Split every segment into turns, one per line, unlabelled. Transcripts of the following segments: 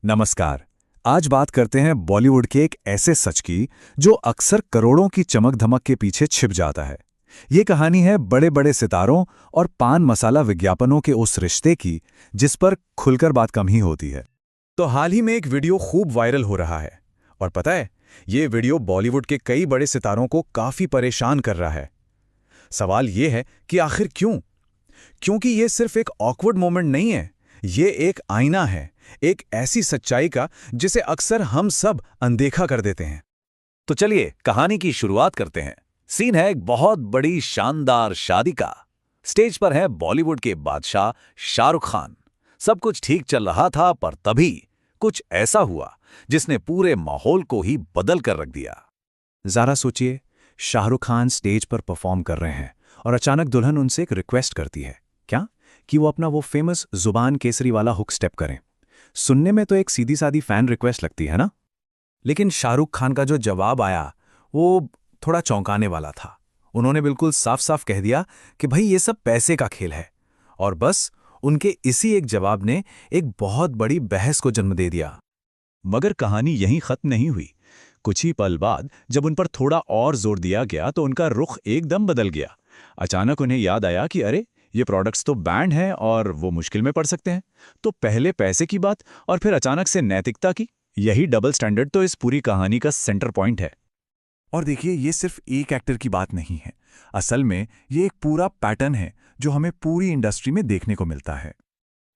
नमस्कार। आज बात करते हैं बॉलीवुड के एक ऐसे सच की जो अक्सर करोड़ों की चमक धमक के पीछे छिप जाता है। ये कहानी है बड़े बड़े सितारों और पान मसाला विज्ञापनों के उस रिश्ते की जिस पर खुलकर बात कम ही होती है। तो हाल ही में एक वीडियो खूब वायरल हो रहा है और पता है, ये वीडियो बॉलीवुड के कई बड़े सितारों को काफी परेशान कर रहा है। सवाल ये है कि आखिर क्यों? क्योंकि ये सिर्फ एक ऑकवर्ड मोमेंट नहीं है, ये एक आईना है, एक ऐसी सच्चाई का जिसे अक्सर हम सब अनदेखा कर देते हैं। तो चलिए कहानी की शुरुआत करते हैं। सीन है एक बहुत बड़ी शानदार शादी का। स्टेज पर है बॉलीवुड के बादशाह शाहरुख खान। सब कुछ ठीक चल रहा था, पर तभी कुछ ऐसा हुआ जिसने पूरे माहौल को ही बदल कर रख दिया। जरा सोचिए, शाहरुख खान स्टेज पर परफॉर्म कर रहे हैं और अचानक दुल्हन उनसे एक रिक्वेस्ट करती है। क्या? कि वो अपना वो फेमस जुबान केसरी वाला हुक स्टेप करें। सुनने में तो एक सीधी सादी फैन रिक्वेस्ट लगती है ना, लेकिन शाहरुख खान का जो जवाब आया वो थोड़ा चौंकाने वाला था। उन्होंने बिल्कुल साफ साफ कह दिया कि भाई ये सब पैसे का खेल है। और बस उनके इसी एक जवाब ने एक बहुत बड़ी बहस को जन्म दे दिया। मगर कहानी यहीं खत्म नहीं हुई। कुछ ही पल बाद जब उन पर थोड़ा और जोर दिया गया तो उनका रुख एकदम बदल गया। अचानक उन्हें याद आया कि अरे, ये प्रोडक्ट्स तो बैंड हैं और वो मुश्किल में पड़ सकते हैं। तो पहले पैसे की बात और फिर अचानक से नैतिकता की, यही डबल स्टैंडर्ड तो इस पूरी कहानी का सेंटर पॉइंट है। और देखिए, ये सिर्फ एक एक्टर की बात नहीं है। असल में ये एक पूरा पैटर्न है जो हमें पूरी इंडस्ट्री में देखने को मिलता है।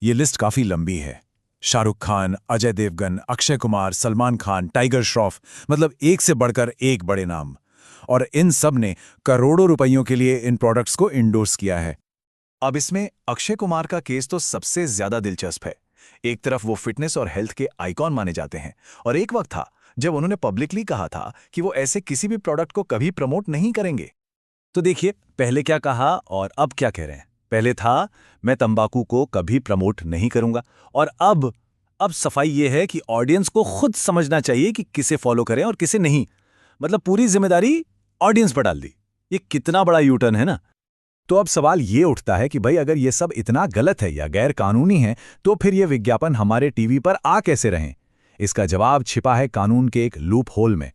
ये लिस्ट काफी लंबी है। शाहरुख खान, अजय देवगन, अक्षय कुमार, सलमान खान, टाइगर श्रॉफ, मतलब एक से बढ़कर एक बड़े नाम। और इन सब ने करोड़ों रुपयों के लिए इन प्रोडक्ट्स को इंडोर्स किया है। अब इसमें अक्षय कुमार का केस तो सबसे ज्यादा दिलचस्प है। एक तरफ वो फिटनेस और हेल्थ के आइकॉन माने जाते हैं, और एक वक्त था जब उन्होंने पब्लिकली कहा था कि वो ऐसे किसी भी प्रोडक्ट को कभी प्रमोट नहीं करेंगे। तो देखिए, पहले क्या कहा और अब क्या कह रहे हैं। पहले था, मैं तंबाकू को कभी प्रमोट नहीं करूंगा, और अब सफाई ये है कि ऑडियंस को खुद समझना चाहिए कि किसे फॉलो करें और किसे नहीं। मतलब पूरी जिम्मेदारी ऑडियंस पर डाल दी। ये कितना बड़ा यू टर्न है ना। तो अब सवाल ये उठता है कि भाई, अगर ये सब इतना गलत है या गैर कानूनी है, तो फिर ये विज्ञापन हमारे टीवी पर आ कैसे रहें? इसका जवाब छिपा है कानून के एक लूप होल में।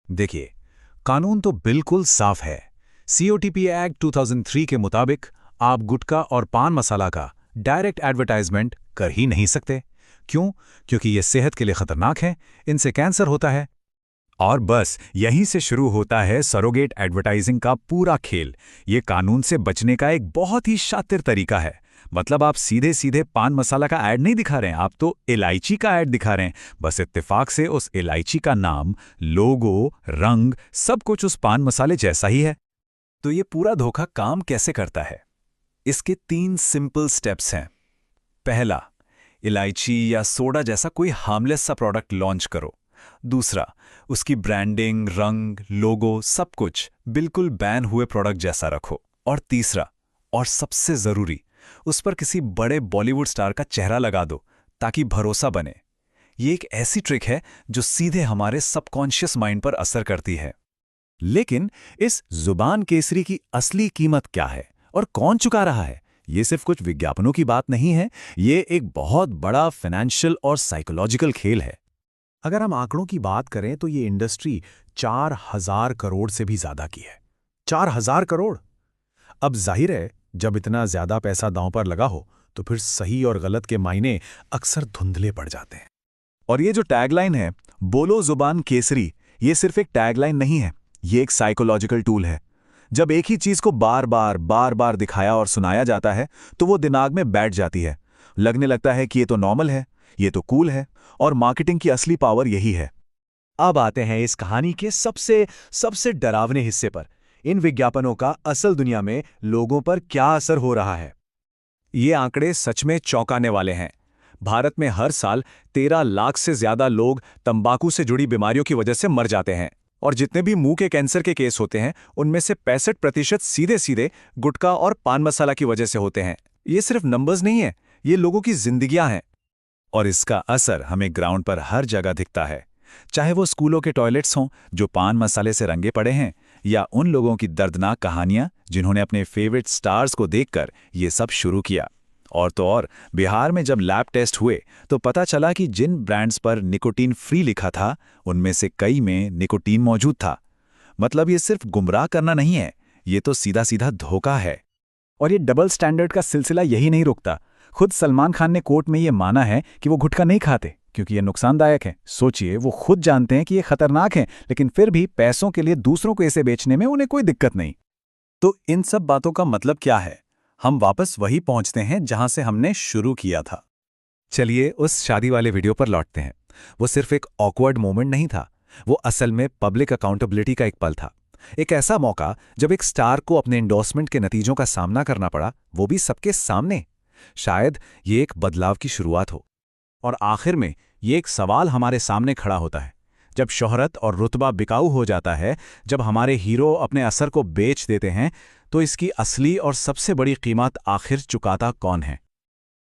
देखिए, कानून तो बिल्कुल साफ है। सीओटीपी एक्ट 2003 के मुताबिक आप गुटखा और पान मसाला का डायरेक्ट एडवर्टाइजमेंट कर ही नहीं सकते। क्यों? क्योंकि ये सेहत के लिए खतरनाक है, इनसे कैंसर होता है। और बस यहीं से शुरू होता है सरोगेट एडवर्टाइजिंग का पूरा खेल। ये कानून से बचने का एक बहुत ही शातिर तरीका है। मतलब आप सीधे सीधे पान मसाला का ऐड नहीं दिखा रहे हैं, आप तो इलायची का ऐड दिखा रहे हैं। बस इत्तेफाक से उस इलायची का नाम, लोगो, रंग, सब कुछ उस पान मसाले जैसा ही है। तो ये पूरा धोखा काम कैसे करता है? इसके 3 सिंपल स्टेप्स हैं। पहला, इलायची या सोडा जैसा कोई हार्मलेस सा प्रोडक्ट लॉन्च करो। दूसरा, उसकी ब्रांडिंग, रंग, लोगो, सब कुछ बिल्कुल बैन हुए प्रोडक्ट जैसा रखो। और तीसरा, और सबसे जरूरी, उस पर किसी बड़े बॉलीवुड स्टार का चेहरा लगा दो ताकि भरोसा बने। ये एक ऐसी ट्रिक है जो सीधे हमारे सबकॉन्शियस माइंड पर असर करती है। लेकिन इस जुबान केसरी की असली कीमत क्या है और कौन चुका रहा है? ये सिर्फ कुछ विज्ञापनों की बात नहीं है, ये एक बहुत बड़ा फाइनेंशियल और साइकोलॉजिकल खेल है। अगर हम आंकड़ों की बात करें तो ये इंडस्ट्री 4000 करोड़ से भी ज्यादा की है। 4000 करोड़! अब जाहिर है, जब इतना ज्यादा पैसा दांव पर लगा हो तो फिर सही और गलत के मायने अक्सर धुंधले पड़ जाते हैं। और ये जो टैगलाइन है, बोलो जुबान केसरी, ये सिर्फ एक टैगलाइन नहीं है, ये एक साइकोलॉजिकल टूल है। जब एक ही चीज को बार बार दिखाया और सुनाया जाता है तो वो दिमाग में बैठ जाती है। लगने लगता है कि ये तो नॉर्मल है, ये तो कूल है। और मार्केटिंग की असली पावर यही है। अब आते हैं इस कहानी के सबसे डरावने हिस्से पर। इन विज्ञापनों का असल दुनिया में लोगों पर क्या असर हो रहा है। ये आंकड़े सच में चौंकाने वाले हैं। भारत में हर साल 13 लाख से ज्यादा लोग तंबाकू से जुड़ी बीमारियों की वजह से मर जाते हैं। और जितने भी मुंह के कैंसर के केस होते हैं, उनमें से 65% सीधे सीधे गुटखा और पान मसाला की वजह से होते हैं। ये सिर्फ नंबर्स नहीं है, ये लोगों की जिंदगियां हैं। और इसका असर हमें ग्राउंड पर हर जगह दिखता है। चाहे वो स्कूलों के टॉयलेट्स हों जो पान मसाले से रंगे पड़े हैं, या उन लोगों की दर्दनाक कहानियां जिन्होंने अपने फेवरेट स्टार्स को देखकर ये सब शुरू किया। और तो और बिहार में जब लैब टेस्ट हुए तो पता चला कि जिन ब्रांड्स पर निकोटीन फ्री लिखा था उनमें से कई में निकोटीन मौजूद था। मतलब ये सिर्फ गुमराह करना नहीं है, ये तो सीधा सीधा धोखा है।
और ये डबल स्टैंडर्ड का सिलसिला यही नहीं रुकता। खुद सलमान खान ने कोर्ट में ये माना है कि वो गुटखा नहीं खाते क्योंकि ये नुकसानदायक है। सोचिए, वो खुद जानते हैं कि ये खतरनाक है, लेकिन फिर भी पैसों के लिए दूसरों को इसे बेचने में उन्हें कोई दिक्कत नहीं।
तो इन सब बातों का मतलब क्या है? हम वापस वही पहुंचते हैं जहां से हमने शुरू किया था। चलिए उस शादी वाले वीडियो पर लौटते हैं। वो सिर्फ एक ऑकवर्ड मोमेंट नहीं था, वो असल में पब्लिक अकाउंटेबिलिटी का एक पल था। एक ऐसा मौका जब एक स्टार को अपने एंडोर्समेंट के नतीजों का सामना करना पड़ा, वो भी सबके सामने। शायद ये एक बदलाव की शुरुआत हो। और आखिर में ये एक सवाल हमारे सामने खड़ा होता है, जब शोहरत और रुतबा बिकाऊ हो जाता है, जब हमारे हीरो अपने असर को बेच देते हैं, तो इसकी असली और सबसे बड़ी कीमत आखिर चुकाता कौन है?